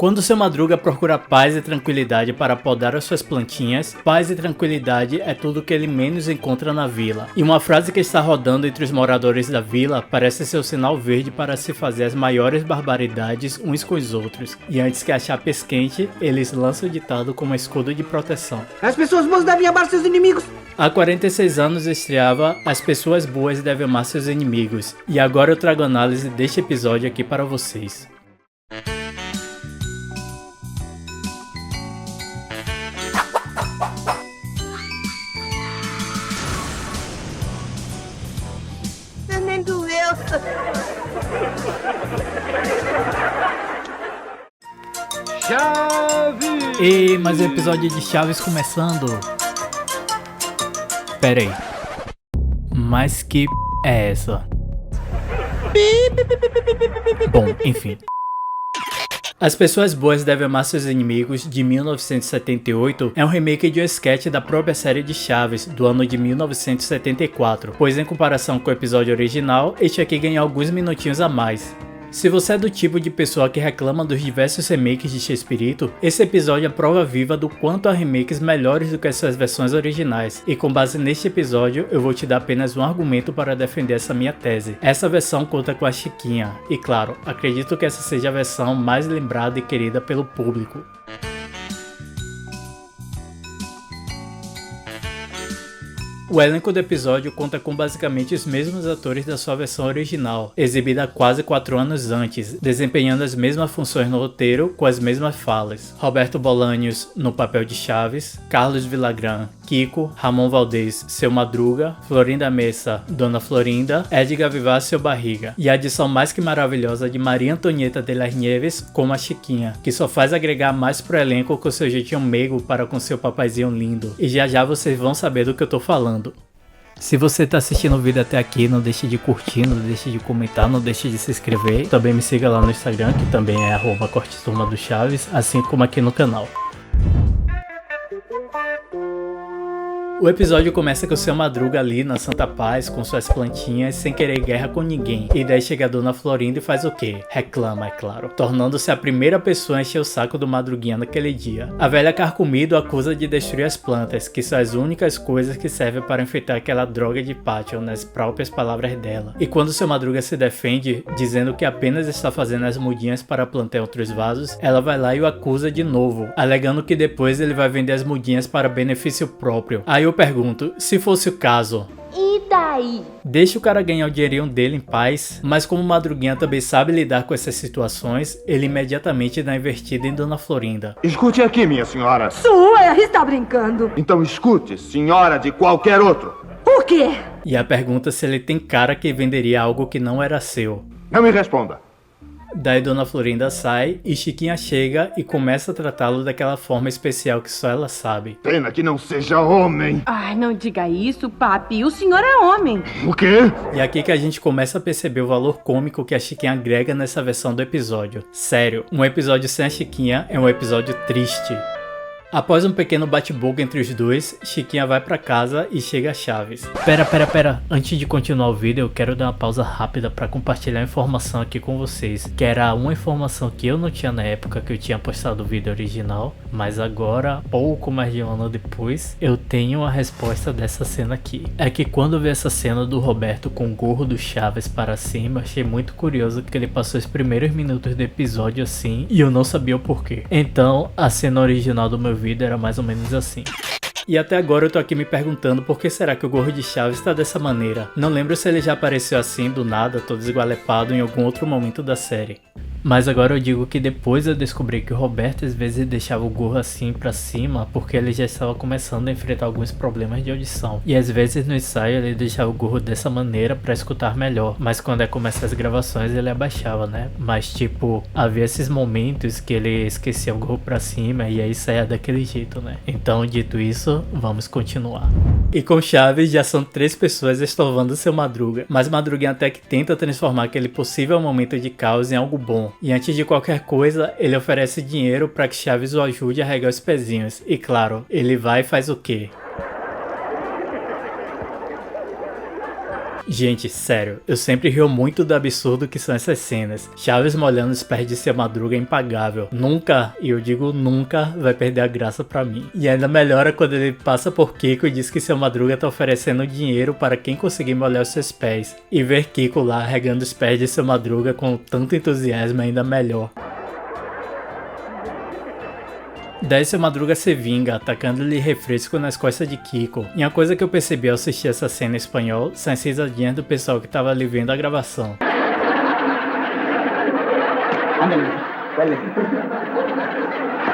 Quando seu Madruga procura paz e tranquilidade para podar as suas plantinhas, paz e tranquilidade é tudo que ele menos encontra na vila. E uma frase que está rodando entre os moradores da vila parece ser o sinal verde para se fazer as maiores barbaridades uns com os outros. E antes que a chapa esquente, eles lançam o ditado como escudo de proteção. As pessoas boas devem amar seus inimigos. Há 46 anos estreava As Pessoas Boas Devem Amar Seus Inimigos. E agora eu trago análise deste episódio aqui para vocês. Nem doeu. Chaves! E mais um episódio de Chaves começando. Pera aí. Mas que é essa? Bom, enfim. As Pessoas Boas Devem Amar Seus Inimigos, de 1978, é um remake de um sketch da própria série de Chaves, do ano de 1974, pois em comparação com o episódio original, este aqui ganha alguns minutinhos a mais. Se você é do tipo de pessoa que reclama dos diversos remakes de Chespirito, esse episódio é prova viva do quanto há remakes melhores do que as suas versões originais, e com base neste episódio eu vou te dar apenas um argumento para defender essa minha tese. Essa versão conta com a Chiquinha, e claro, acredito que essa seja a versão mais lembrada e querida pelo público. O elenco do episódio conta com basicamente os mesmos atores da sua versão original, exibida quase 4 anos antes, desempenhando as mesmas funções no roteiro com as mesmas falas. Roberto Bolanhos no papel de Chaves, Carlos Villagrán, Kiko, Ramon Valdez, Seu Madruga, Florinda Messa, Dona Florinda, Edgar Vivar, Seu Barriga, e a adição mais que maravilhosa de Maria Antonieta de las Nieves como a Chiquinha, que só faz agregar mais pro elenco com seu jeitinho meigo para com seu papaizinho lindo, e já já vocês vão saber do que eu tô falando. Se você tá assistindo o vídeo até aqui, não deixe de curtir, não deixe de comentar, não deixe de se inscrever. Também me siga lá no Instagram, que também é @corteturma do Chaves, assim como aqui no canal. O episódio começa com o Seu Madruga ali na Santa Paz com suas plantinhas sem querer guerra com ninguém. E daí chega a Dona Florinda e faz o quê? Reclama, é claro, tornando-se a primeira pessoa a encher o saco do Madruguinha naquele dia. A velha carcomida o acusa de destruir as plantas, que são as únicas coisas que servem para enfeitar aquela droga de pátio, nas próprias palavras dela. E quando Seu Madruga se defende, dizendo que apenas está fazendo as mudinhas para plantar outros vasos, ela vai lá e o acusa de novo, alegando que depois ele vai vender as mudinhas para benefício próprio. Aí eu pergunto, se fosse o caso, e daí? Deixa o cara ganhar o dinheirinho dele em paz, mas como o Madruguinha também sabe lidar com essas situações, ele imediatamente dá invertida em Dona Florinda. Escute aqui, minha senhora. Sua, está brincando. Então escute, senhora de qualquer outro. Por quê? E a pergunta se ele tem cara que venderia algo que não era seu. Não me responda. Daí Dona Florinda sai e Chiquinha chega e começa a tratá-lo daquela forma especial que só ela sabe. Pena que não seja homem. Ai, não diga isso, papi. O senhor é homem. O quê? E aqui que a gente começa a perceber o valor cômico que a Chiquinha agrega nessa versão do episódio. Sério, um episódio sem a Chiquinha é um episódio triste. Após um pequeno bate-boca entre os dois, Chiquinha vai pra casa e chega a Chaves. Pera. Antes de continuar o vídeo, eu quero dar uma pausa rápida pra compartilhar a informação aqui com vocês. Que era uma informação que eu não tinha na época que eu tinha postado o vídeo original. Mas agora, pouco mais de um ano depois, eu tenho a resposta dessa cena aqui. É que quando eu vi essa cena do Roberto com o gorro do Chaves para cima, achei muito curioso que ele passou os primeiros minutos do episódio assim e eu não sabia o porquê. Então, a cena original do meu vídeo era mais ou menos assim. E até agora eu tô aqui me perguntando por que será que o gorro de Chaves tá dessa maneira. Não lembro se ele já apareceu assim do nada, todo esgualepado em algum outro momento da série. Mas agora eu digo que depois eu descobri que o Roberto às vezes deixava o gorro assim pra cima porque ele já estava começando a enfrentar alguns problemas de audição. E às vezes no ensaio ele deixava o gorro dessa maneira pra escutar melhor. Mas quando ia começar as gravações ele abaixava, né? Mas tipo, havia esses momentos que ele esquecia o gorro pra cima e aí saía daquele jeito, né? Então dito isso, vamos continuar. E com Chaves já são 3 pessoas estorvando Seu Madruga. Mas Madruguinha até que tenta transformar aquele possível momento de caos em algo bom. E antes de qualquer coisa, ele oferece dinheiro para que Chaves o ajude a regar os pezinhos. E claro, ele vai e faz o quê? Gente, sério, eu sempre rio muito do absurdo que são essas cenas. Chaves molhando os pés de Seu Madruga é impagável. Nunca, e eu digo nunca, vai perder a graça pra mim. E ainda melhora quando ele passa por Kiko e diz que Seu Madruga tá oferecendo dinheiro para quem conseguir molhar os seus pés. E ver Kiko lá regando os pés de Seu Madruga com tanto entusiasmo é ainda melhor. Daí Seu Madruga se vinga, atacando-lhe refresco nas costas de Kiko. E uma coisa que eu percebi ao assistir essa cena em espanhol são as risadinhas do pessoal que tava ali vendo a gravação.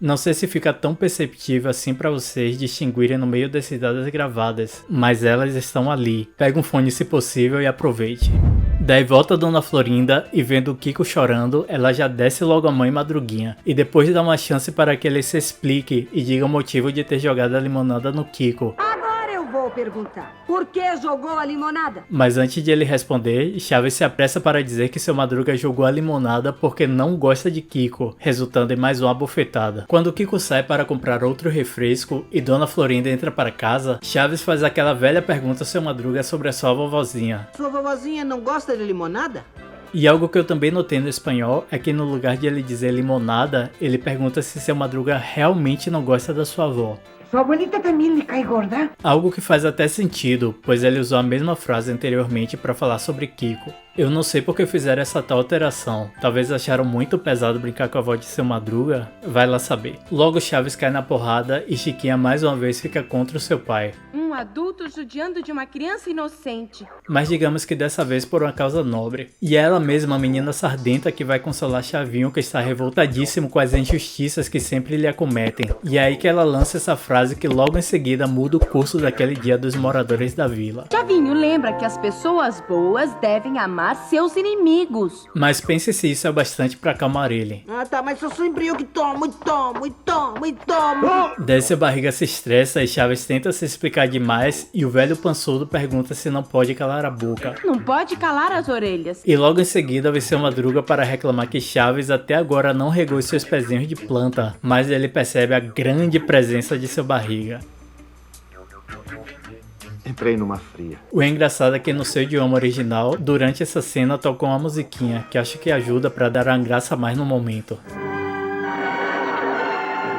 Não sei se fica tão perceptível assim pra vocês distinguirem no meio das risadas gravadas, mas elas estão ali. Pega um fone se possível e aproveite. Daí volta a Dona Florinda e vendo o Kiko chorando, ela já desce logo a mãe Madruguinha. E depois dá uma chance para que ele se explique e diga o motivo de ter jogado a limonada no Kiko. Agora eu vou perguntar. Por que jogou a limonada? Mas antes de ele responder, Chaves se apressa para dizer que Seu Madruga jogou a limonada porque não gosta de Kiko, resultando em mais uma bofetada. Quando Kiko sai para comprar outro refresco e Dona Florinda entra para casa, Chaves faz aquela velha pergunta a Seu Madruga sobre a sua vovozinha. Sua vovozinha não gosta de limonada? E algo que eu também notei no espanhol é que no lugar de ele dizer limonada, ele pergunta se Seu Madruga realmente não gosta da sua avó. Sua abuelita também lhe cai gorda? Algo que faz até sentido, pois ele usou a mesma frase anteriormente para falar sobre Kiko. Eu não sei por que fizeram essa tal alteração, talvez acharam muito pesado brincar com a avó de Seu Madruga, vai lá saber. Logo Chaves cai na porrada e Chiquinha mais uma vez fica contra o seu pai. Um adulto judiando de uma criança inocente. Mas digamos que dessa vez por uma causa nobre. E é ela mesma, a menina sardenta, que vai consolar Chavinho, que está revoltadíssimo com as injustiças que sempre lhe acometem. E é aí que ela lança essa frase que logo em seguida muda o curso daquele dia dos moradores da vila. Chavinho lembra que as pessoas boas devem amar seus inimigos. Mas pense se isso é bastante pra acalmar ele. Ah tá, mas eu sempre eu que tomo, e tomo, e tomo, e tomo. Daí seu barriga se estressa e Chaves tenta se explicar demais e o velho pançudo pergunta se não pode calar a boca. Não pode calar as orelhas. E logo em seguida vem Seu Madruga para reclamar que Chaves até agora não regou os seus pezinhos de planta, mas ele percebe a grande presença de seu barriga. Entrei numa fria. O engraçado é que no seu idioma original, durante essa cena tocou uma musiquinha, que acho que ajuda pra dar uma graça a mais no momento.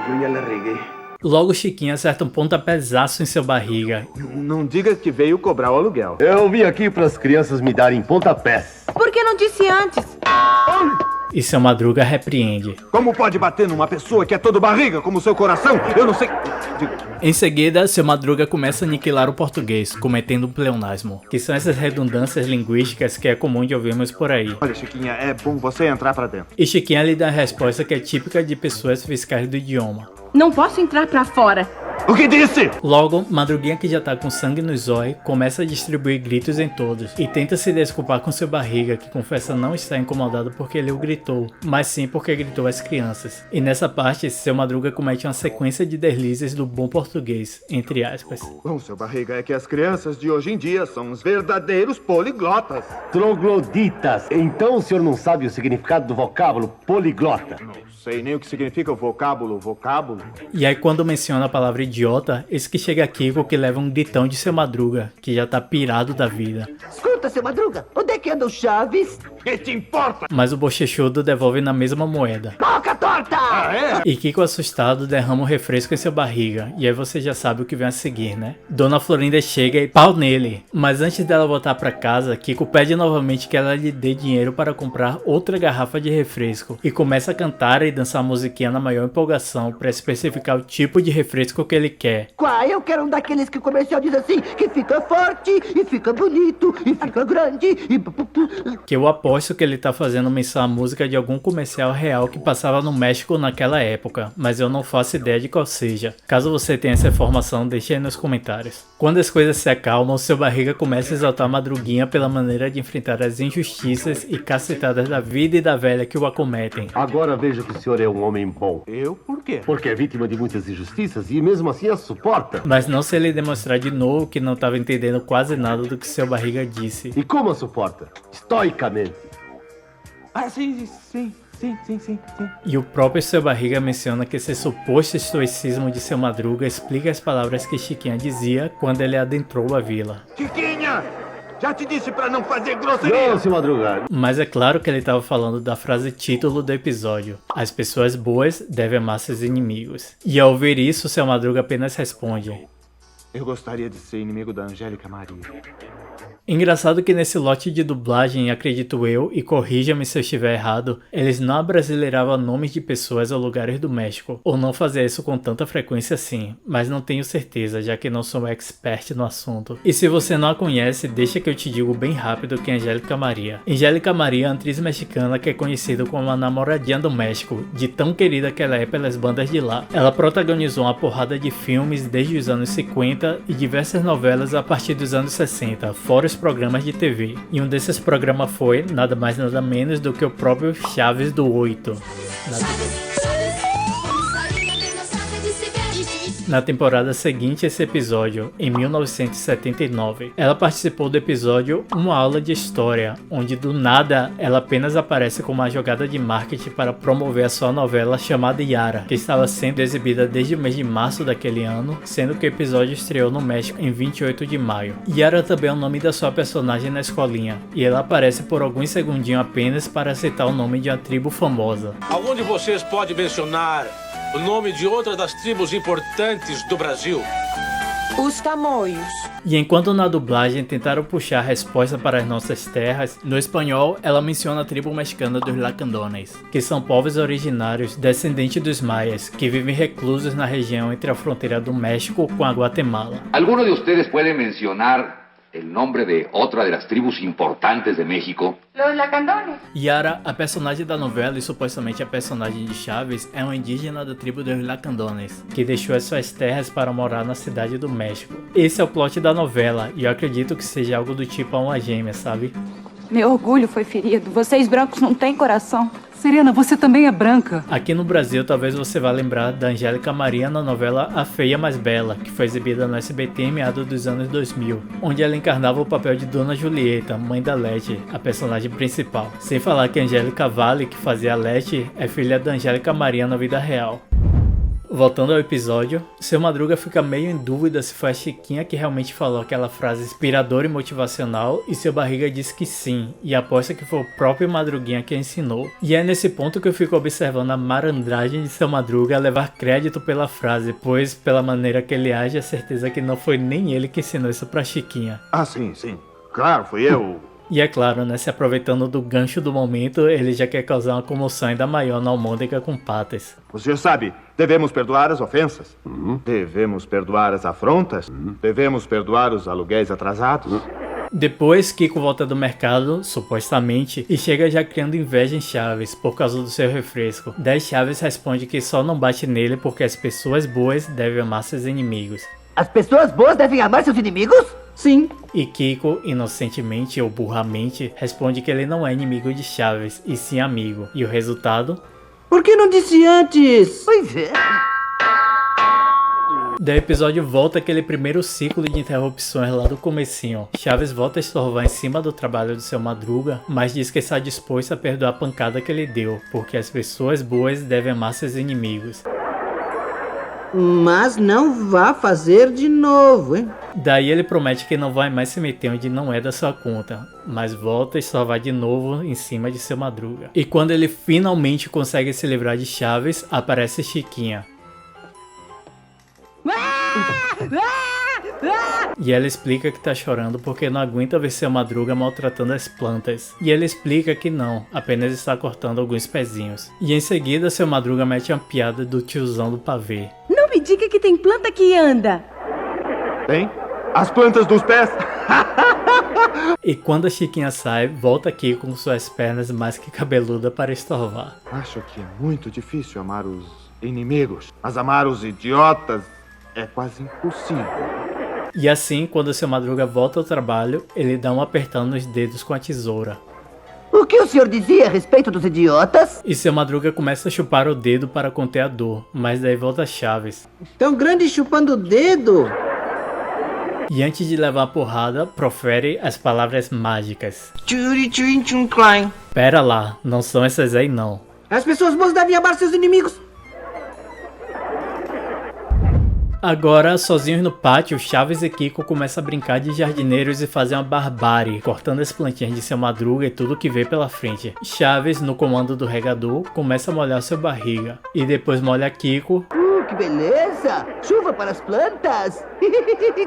Eu já larguei. Logo Chiquinha acerta um pontapézaço em seu barriga. Não diga que veio cobrar o aluguel. Eu vim aqui para as crianças me darem pontapés. Por que não disse antes? E Seu Madruga repreende. Como pode bater numa pessoa que é todo barriga, como seu coração? Eu não sei... Em seguida, Seu Madruga começa a aniquilar o português, cometendo um pleonasmo, que são essas redundâncias linguísticas que é comum de ouvirmos por aí. Olha, Chiquinha, é bom você entrar pra dentro. E Chiquinha lhe dá a resposta que é típica de pessoas fiscais do idioma. Não posso entrar pra fora. O que disse? Logo, Madruguinha, que já tá com sangue no zóio, começa a distribuir gritos em todos e tenta se desculpar com seu barriga, que confessa não estar incomodado porque ele o gritou, mas sim porque gritou às crianças. E nessa parte, Seu Madruga comete uma sequência de deslizes do bom português, entre aspas. Bom, seu barriga, é que as crianças de hoje em dia são os verdadeiros poliglotas. Trogloditas. Então o senhor não sabe o significado do vocábulo poliglota? Não sei nem o que significa o vocábulo. E aí quando menciona a palavra idiota, esse que chega Kiko que leva um gritão de Seu Madruga, que já tá pirado da vida. Escuta, Seu Madruga, onde é que anda o Chaves? Que te importa? Mas o bochechudo devolve na mesma moeda. Boca torta! E Kiko assustado derrama um refresco em seu barriga, e aí você já sabe o que vem a seguir, né? Dona Florinda chega e pau nele. Mas antes dela voltar pra casa, Kiko pede novamente que ela lhe dê dinheiro para comprar outra garrafa de refresco, e começa a cantar e dançar a musiquinha na maior empolgação para especificar o tipo de refresco que ele quer. Qual? Eu quero um daqueles que o comercial diz assim, que fica forte, e fica bonito, e fica grande, e... Que eu aposto que ele tá fazendo menção à música de algum comercial real que passava no México naquela época, mas eu não faço ideia de qual seja. Caso você tenha essa informação, deixe aí nos comentários. Quando as coisas se acalmam, seu barriga começa a exaltar a Madruguinha pela maneira de enfrentar as injustiças e cacetadas da vida e da velha que o acometem. Agora vejo que o senhor é um homem bom. Eu? Por quê? Porque é vítima de muitas injustiças e mesmo assim as suporta. Mas não se ele demonstrar de novo que não estava entendendo quase nada do que seu barriga disse. E como a suporta? Estoicamente. Ah, sim. E o próprio seu barriga menciona que esse suposto estoicismo de Seu Madruga explica as palavras que Chiquinha dizia quando ele adentrou a vila. Chiquinha! Já te disse pra não fazer grosseria. Não, seu Madruga. Mas é claro que ele estava falando da frase título do episódio: as pessoas boas devem amar seus inimigos. E ao ouvir isso, seu Madruga apenas responde: Eu gostaria de ser inimigo da Angélica Maria. Engraçado que nesse lote de dublagem, acredito eu, e corrija-me se eu estiver errado, eles não abrasileiravam nomes de pessoas ou lugares do México, ou não fazia isso com tanta frequência assim, mas não tenho certeza, já que não sou expert no assunto. E se você não a conhece, deixa que eu te digo bem rápido que é Angélica Maria. Angélica Maria é uma atriz mexicana que é conhecida como a namoradinha do México, de tão querida que ela é pelas bandas de lá. Ela protagonizou uma porrada de filmes desde os anos 50 e diversas novelas a partir dos anos 60, fora os programas de TV. E um desses programas foi nada mais nada menos do que o próprio Chaves do 8 na TV. Na temporada seguinte a esse episódio, em 1979, ela participou do episódio Uma Aula de História, onde do nada ela apenas aparece com uma jogada de marketing para promover a sua novela chamada Yara, que estava sendo exibida desde o mês de março daquele ano, sendo que o episódio estreou no México em 28 de maio. Yara também é o nome da sua personagem na escolinha, e ela aparece por alguns segundinhos apenas para citar o nome de uma tribo famosa. Algum de vocês pode mencionar o nome de outra das tribos importantes do Brasil? Os Tamoios. E enquanto na dublagem tentaram puxar a resposta para as nossas terras, no espanhol ela menciona a tribo mexicana dos Lacandones, que são povos originários descendentes dos maias, que vivem reclusos na região entre a fronteira do México com a Guatemala. ¿Alguno de ustedes puede mencionar el nombre de otra de las tribus importantes de México? Los Lacandones. Yara, a personagem da novela e supostamente a personagem de Chaves, é uma indígena da tribo dos Lacandones, que deixou as suas terras para morar na cidade do México. Esse é o plot da novela, e eu acredito que seja algo do tipo Alma Gêmea, sabe? Meu orgulho foi ferido. Vocês brancos não têm coração. Serena, você também é branca. Aqui no Brasil, talvez você vá lembrar da Angélica Maria na novela A Feia Mais Bela, que foi exibida no SBT em meados dos anos 2000, onde ela encarnava o papel de Dona Julieta, mãe da Leti, a personagem principal. Sem falar que Angélica Vale, que fazia a Leti, é filha da Angélica Maria na vida real. Voltando ao episódio, seu Madruga fica meio em dúvida se foi a Chiquinha que realmente falou aquela frase inspiradora e motivacional, e seu Barriga diz que sim, e aposta que foi o próprio Madruguinha que ensinou. E é nesse ponto que eu fico observando a malandragem de seu Madruga a levar crédito pela frase, pois pela maneira que ele age, é certeza que não foi nem ele que ensinou isso pra Chiquinha. Ah, sim, sim. Claro, fui eu. E é claro, né, se aproveitando do gancho do momento, ele já quer causar uma comoção ainda maior na almôndega com patas. O senhor sabe, devemos perdoar as ofensas. Devemos perdoar as afrontas. Devemos perdoar os aluguéis atrasados. Depois, Kiko volta do mercado, supostamente, e chega já criando inveja em Chaves, por causa do seu refresco. Daí Chaves responde que só não bate nele porque as pessoas boas devem amar seus inimigos. As pessoas boas devem amar seus inimigos? Sim. E Kiko, inocentemente ou burramente, responde que ele não é inimigo de Chaves, e sim amigo. E o resultado? Por que não disse antes? Pois é. Daí o episódio volta aquele primeiro ciclo de interrupções lá do comecinho. Chaves volta a estorvar em cima do trabalho do seu Madruga, mas diz que está disposto a perdoar a pancada que ele deu, porque as pessoas boas devem amar seus inimigos. Mas não vá fazer de novo, hein? Daí ele promete que não vai mais se meter onde não é da sua conta, mas volta a estorvar de novo em cima de seu Madruga. E quando ele finalmente consegue se livrar de Chaves, aparece Chiquinha. E ela explica que tá chorando porque não aguenta ver seu Madruga maltratando as plantas. E ele explica que não, apenas está cortando alguns pezinhos. E em seguida seu Madruga mete uma piada do tiozão do pavê. Não me diga que tem planta que anda. Tem? As plantas dos pés? E quando a Chiquinha sai, volta aqui com suas pernas mais que cabeludas para estorvar. Acho que é muito difícil amar os inimigos. Mas amar os idiotas é quase impossível. E assim, quando seu Madruga volta ao trabalho, ele dá um apertão nos dedos com a tesoura. O que o senhor dizia a respeito dos idiotas? E seu Madruga começa a chupar o dedo para conter a dor, mas daí volta Chaves. Tão grande chupando o dedo. E antes de levar a porrada, profere as palavras mágicas. Pera lá, não são essas aí não. As pessoas boas devem amar seus inimigos. Agora, sozinhos no pátio, Chaves e Kiko começam a brincar de jardineiros e fazer uma barbárie, cortando as plantinhas de seu Madruga e tudo que vê pela frente. Chaves, no comando do regador, começa a molhar sua barriga, e depois molha Kiko. Que beleza! Chuva para as plantas!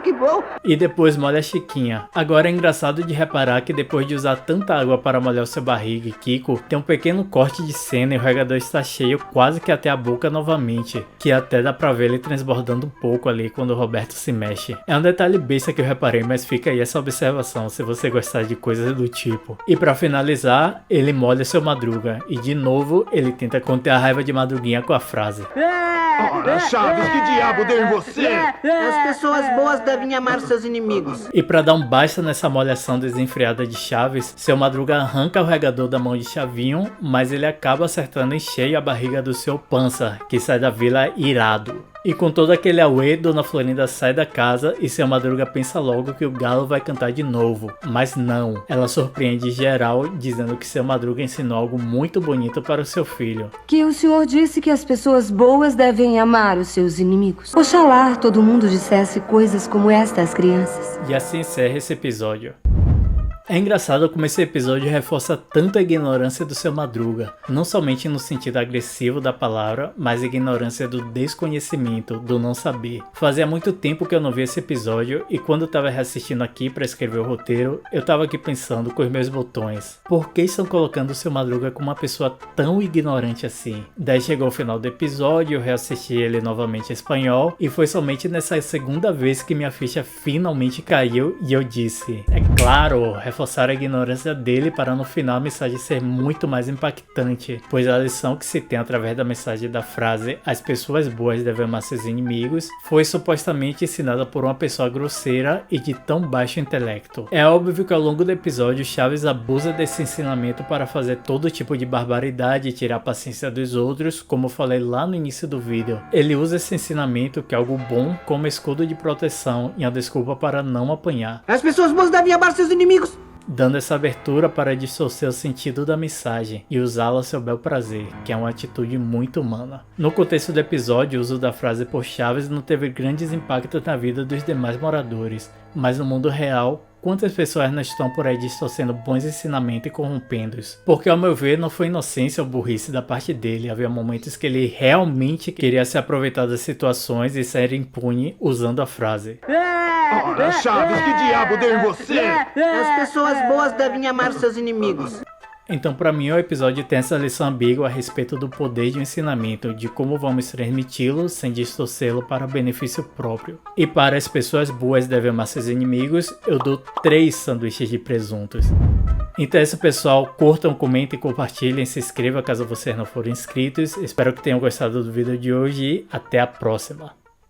Que bom! E depois molha Chiquinha. Agora é engraçado de reparar que depois de usar tanta água para molhar o seu barriga e Kiko, tem um pequeno corte de cena e o regador está cheio quase que até a boca novamente, que até dá pra ver ele transbordando um pouco ali quando o Roberto se mexe. É um detalhe besta que eu reparei, mas fica aí essa observação se você gostar de coisas do tipo. E pra finalizar, ele molha seu Madruga, e de novo ele tenta conter a raiva de Madruguinha com a frase: Ora, Chaves, que diabo deu em você? As pessoas boas devem amar seus inimigos. E pra dar um basta nessa molhação desenfreada de Chaves, seu Madruga arranca o regador da mão de Chavinho, mas ele acaba acertando em cheio a barriga do seu Pança, que sai da vila irado. E com todo aquele auê, Dona Florinda sai da casa e seu Madruga pensa logo que o galo vai cantar de novo. Mas não, ela surpreende geral dizendo que seu Madruga ensinou algo muito bonito para o seu filho. Que o senhor disse que as pessoas boas devem amar os seus inimigos. Oxalá todo mundo dissesse coisas como esta às crianças. E assim encerra esse episódio. É engraçado como esse episódio reforça tanto a ignorância do seu Madruga, não somente no sentido agressivo da palavra, mas a ignorância do desconhecimento, do não saber. Fazia muito tempo que eu não via esse episódio e quando eu tava reassistindo aqui para escrever o roteiro, eu tava aqui pensando com os meus botões, por que estão colocando o seu Madruga como uma pessoa tão ignorante assim? Daí chegou o final do episódio, eu reassisti ele novamente em espanhol e foi somente nessa segunda vez que minha ficha finalmente caiu e eu disse, é claro, reforçar a ignorância dele para no final a mensagem ser muito mais impactante, pois a lição que se tem através da mensagem da frase as pessoas boas devem amar seus inimigos foi supostamente ensinada por uma pessoa grosseira e de tão baixo intelecto. É óbvio que ao longo do episódio Chaves abusa desse ensinamento para fazer todo tipo de barbaridade e tirar a paciência dos outros, como eu falei lá no início do vídeo. Ele usa esse ensinamento, que é algo bom, como escudo de proteção e uma desculpa para não apanhar. As pessoas boas devem amar seus inimigos. Dando essa abertura para distorcer o sentido da mensagem e usá-la a seu bel prazer, que é uma atitude muito humana. No contexto do episódio, o uso da frase por Chaves não teve grandes impactos na vida dos demais moradores, mas no mundo real, quantas pessoas não estão por aí distorcendo bons ensinamentos e corrompendo-os? Porque ao meu ver não foi inocência ou burrice da parte dele, havia momentos que ele realmente queria se aproveitar das situações e sair impune usando a frase. Ora, Chaves, que diabo deu em você? As pessoas boas devem amar seus inimigos. Então, para mim, o episódio tem essa lição ambígua a respeito do poder de um ensinamento, de como vamos transmiti-lo sem distorcê-lo para benefício próprio. E para as pessoas boas devem amar seus inimigos, eu dou 3 sanduíches de presuntos. Então é isso, pessoal, curtam, comentem, compartilhem, se inscrevam caso vocês não forem inscritos. Espero que tenham gostado do vídeo de hoje e até a próxima.